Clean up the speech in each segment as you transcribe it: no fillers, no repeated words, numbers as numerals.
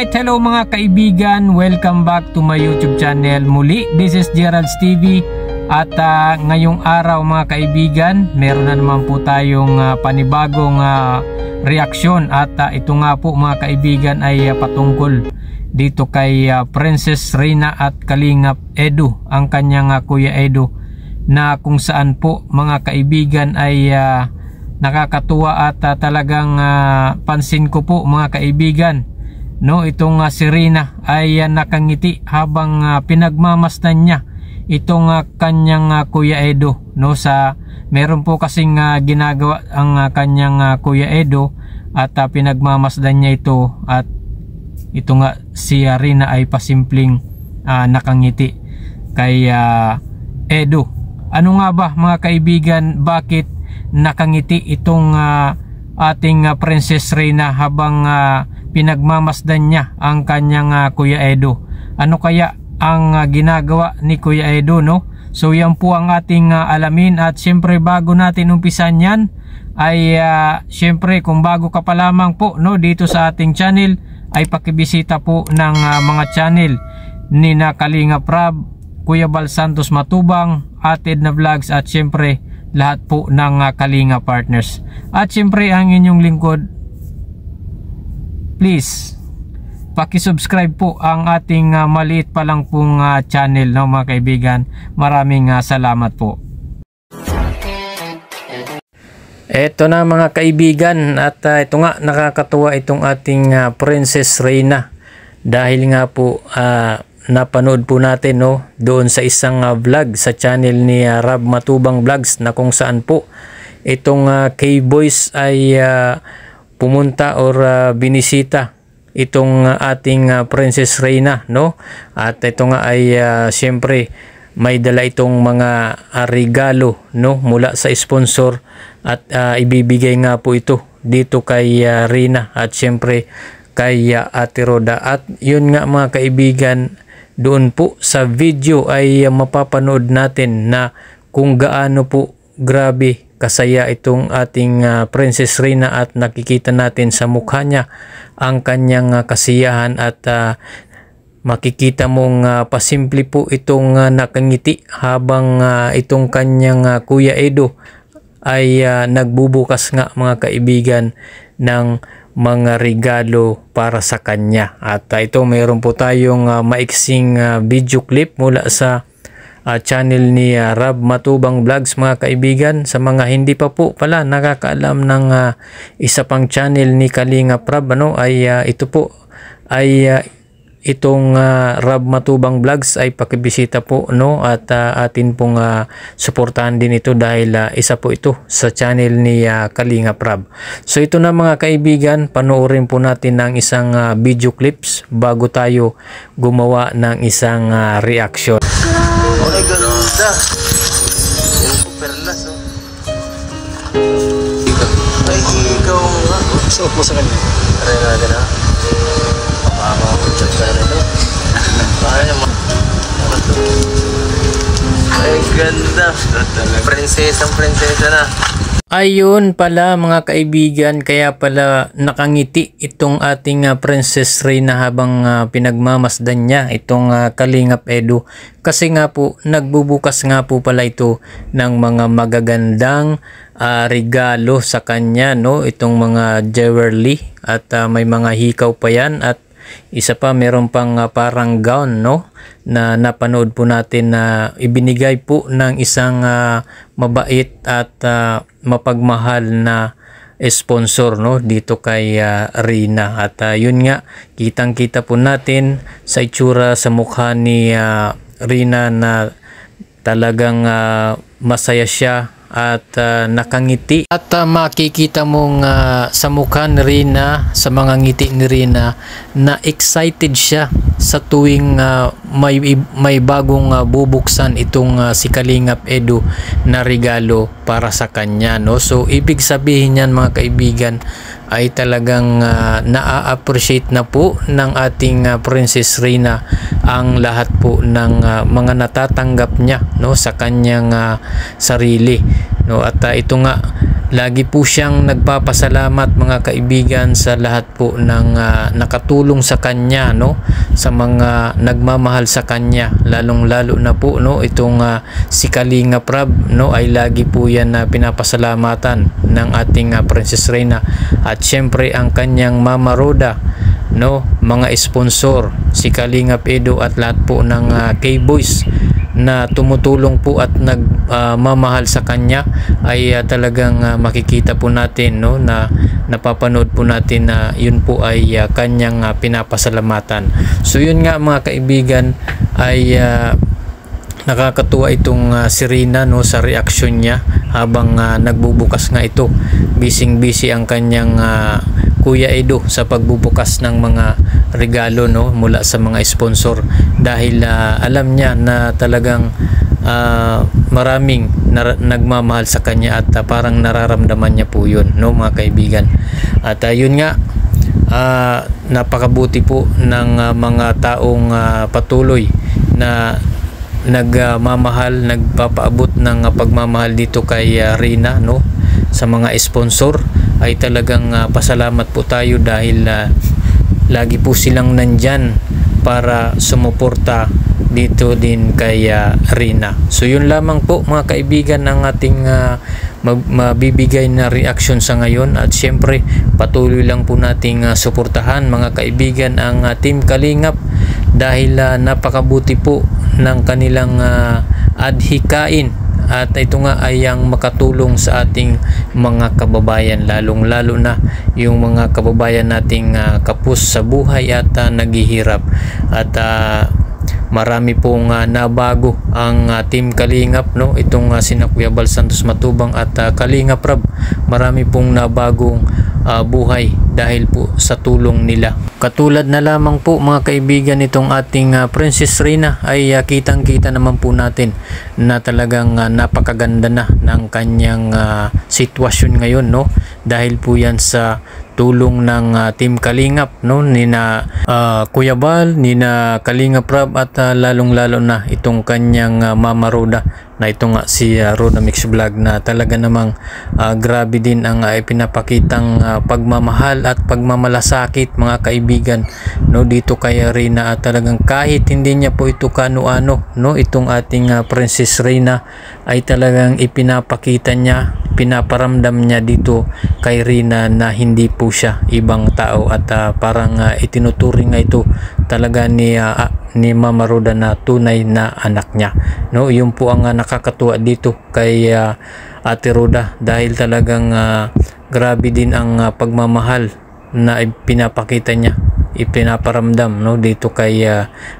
Alright, hello mga kaibigan, welcome back to my YouTube channel. Muli, this is Gerald's TV. At ngayong araw mga kaibigan, meron na naman po tayong panibagong reaksyon. At ito nga po mga kaibigan ay patungkol dito kay Princess Reyna at Kalingap Edu, ang kanyang Kuya Edu, na kung saan po mga kaibigan ay nakakatuwa at talagang pansin ko po mga kaibigan, no, itong si Reyna ay nakangiti habang pinagmamasdan niya itong kanyang Kuya Edu, no. Sa meron po kasing ginagawa ang kanyang Kuya Edu at pinagmamasdan niya ito, at ito nga si Reyna ay pasimpleng nakangiti kay Edu. Ano nga ba mga kaibigan, bakit nakangiti itong ating Princess Reyna habang pinagmamasdan niya ang kanyang Kuya Edu? Ano kaya ang ginagawa ni Kuya Edu, no? So yan po ang ating alamin. At syempre bago natin umpisan yan ay syempre kung bago ka pa lamang po, no, dito sa ating channel, ay pakibisita po ng mga channel ni na Kalingap Rab, Kuya Bal Santos Matubang, Ate Edna Vlogs, at syempre lahat po ng Kalinga Partners. At syempre ang inyong lingkod, please paki-subscribe po ang ating maliit pa lang pong channel, no mga kaibigan. Maraming salamat po. Eto na mga kaibigan, at ito nga, nakakatuwa itong ating Princess Reyna dahil nga po napanood po natin, no, doon sa isang vlog sa channel ni Rab Matubang Vlogs, na kung saan po itong K-Boys ay pumunta or binisita itong ating Princess Reyna, no. At ito nga ay syempre may dala itong mga regalo, no, mula sa sponsor, at ibibigay nga po ito dito kay Reyna at syempre kay Ate Roda. At yun nga mga kaibigan, doon po sa video ay mapapanood natin na kung gaano po grabe kasaya itong ating Princess Reyna, at nakikita natin sa mukha niya ang kanyang kasiyahan, at makikita mong pasimple po itong nakangiti habang itong kanyang Kuya Edu ay nagbubukas nga mga kaibigan ng mga regalo para sa kanya. At ito, mayroon po tayong maiksing video clip mula sa channel ni Rab Matubang Vlogs mga kaibigan. Sa mga hindi pa po pala nakakaalam ng isa pang channel ni Kalingap Rab, ano, ay ito po ay itong Rab Matubang Vlogs ay pakibisita po, no, at atin pong suportahan din ito dahil isa po ito sa channel ni Kalingap Rab. So ito na mga kaibigan, panoorin po natin ng isang video clips bago tayo gumawa ng isang reaction. Oh my God, yung perlas, oh. Ay, ikaw nga. Suot mo sa kanya. Aray natin, ha? Papama ko dyan sa rin, oh. Paano mo? Ay, ganda. Prinsesang prinsesa na. Ayun pala mga kaibigan, kaya pala nakangiti itong ating Princess Reyna habang pinagmamasdan niya itong Kalingap Edu, kasi nga po nagbubukas nga po pala ito ng mga magagandang regalo sa kanya, no, itong mga jewelry, at may mga hikaw pa yan, at isa pa meron pang parang gown, no, na napanood po natin na ibinigay po ng isang mabait at mapagmahal na sponsor, no, dito kay Reyna. At yun nga, kitang kita po natin sa itsura sa mukha ni Reyna na talagang masaya siya at nakangiti, at makikita mong sa mukha ni Reyna, sa mga ngiti ni Reyna, na excited siya sa tuwing may bagong bubuksan itong si Kalingap Edu na regalo para sa kanya, no? So ibig sabihin niyan mga kaibigan ay talagang na-appreciate na po ng ating Princess Reyna ang lahat po ng mga natatanggap niya, no, sa kanyang sarili, no? At ito nga, lagi po siyang nagpapasalamat mga kaibigan sa lahat po ng nakatulong sa kanya, no, sa mga nagmamahal sa kanya, lalong-lalo na po, no, itong si Kalingap Rab, no, ay lagi po yan na pinapasalamatan ng ating Princess Reyna. At syempre ang kanyang Mama Roda, no, mga sponsor, si Kalingap Edu at lahat po ng K-Boys na tumutulong po at nagmamahal sa kanya, ay talagang makikita po natin, no, na napapanood po natin na yun po ay kanyang pinapasalamatan. So yun nga mga kaibigan, ay nakakatuwa itong si Reyna, no, sa reaksyon niya habang nagbubukas nga ito. Busy ang kanyang Kuya Edu sa pagbubukas ng mga regalo, no, mula sa mga sponsor, dahil alam niya na talagang maraming nagmamahal sa kanya at parang nararamdaman niya po yun, no, mga kaibigan. At yun nga, napakabuti po ng mga taong patuloy na nagmamahal, nagpapaabot ng pagmamahal dito kay Reyna, no, sa mga sponsor. Ay talagang pasalamat po tayo dahil lagi po silang nandyan para sumuporta dito din kay Reyna. So yun lamang po mga kaibigan ang ating mabibigay na reaction sa ngayon. At syempre patuloy lang po nating suportahan mga kaibigan ang Team Kalingap, dahil napakabuti po ng kanilang adhikain. At ito nga ay ang makatulong sa ating mga kababayan, lalong-lalo na yung mga kababayan nating kapos sa buhay at naghihirap. At marami pong nabago ang Team Kalingap, no, itong sina Kuya Bal Santos Matubang at Kalingap Rab. Marami pong nabagong buhay dahil po sa tulong nila. Katulad na lamang po mga kaibigan itong ating Princess Reyna, ay kitang-kita naman po natin na talagang napakaganda na ng kanyang sitwasyon ngayon, no, dahil po yan sa tulong ng Team Kalingap, no, nina Kuya Bal, nina Kalingap Rab, at lalong-lalo na itong kanyang Mama Roda, na ito nga si Roda Mix Vlog, na talaga namang grabe din ang ipinapakitang pagmamahal at pagmamalasakit mga kaibigan, no, dito kay Reyna. At talagang kahit hindi niya po ito kano-ano, no, itong ating Princess Reyna, ay talagang ipinapakita niya, pinaparamdam niya dito kay Reyna na hindi po siya ibang tao, at parang itinuturing nga ito talaga ni Mama Roda na tunay na anak niya, no. Yun po ang nakakatuwa dito kay Ate Roda, dahil talagang grabe din ang pagmamahal na pinapakita niya, ipinaparamdam, no, dito kay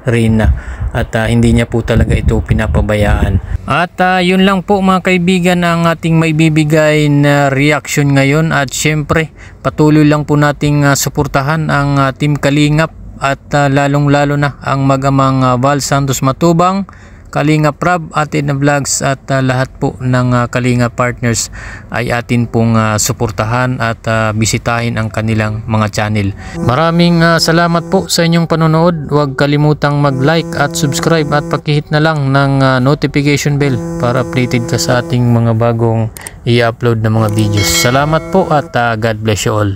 Reyna. At hindi niya po talaga ito pinapabayaan. At yun lang po mga kaibigan ang ating maibibigay na reaction ngayon. At syempre patuloy lang po nating suportahan ang Team Kalingap, at lalong-lalo na ang mag-amang Bal Santos Matubang, Kalingap Rab, Ate na Vlogs, at lahat po ng Kalingap partners ay atin pong suportahan at bisitahin ang kanilang mga channel. Maraming salamat po sa inyong panonood. Huwag kalimutang mag-like at subscribe, at pakihit na lang ng notification bell para updated ka sa ating mga bagong i-upload na mga videos. Salamat po, at God bless you all.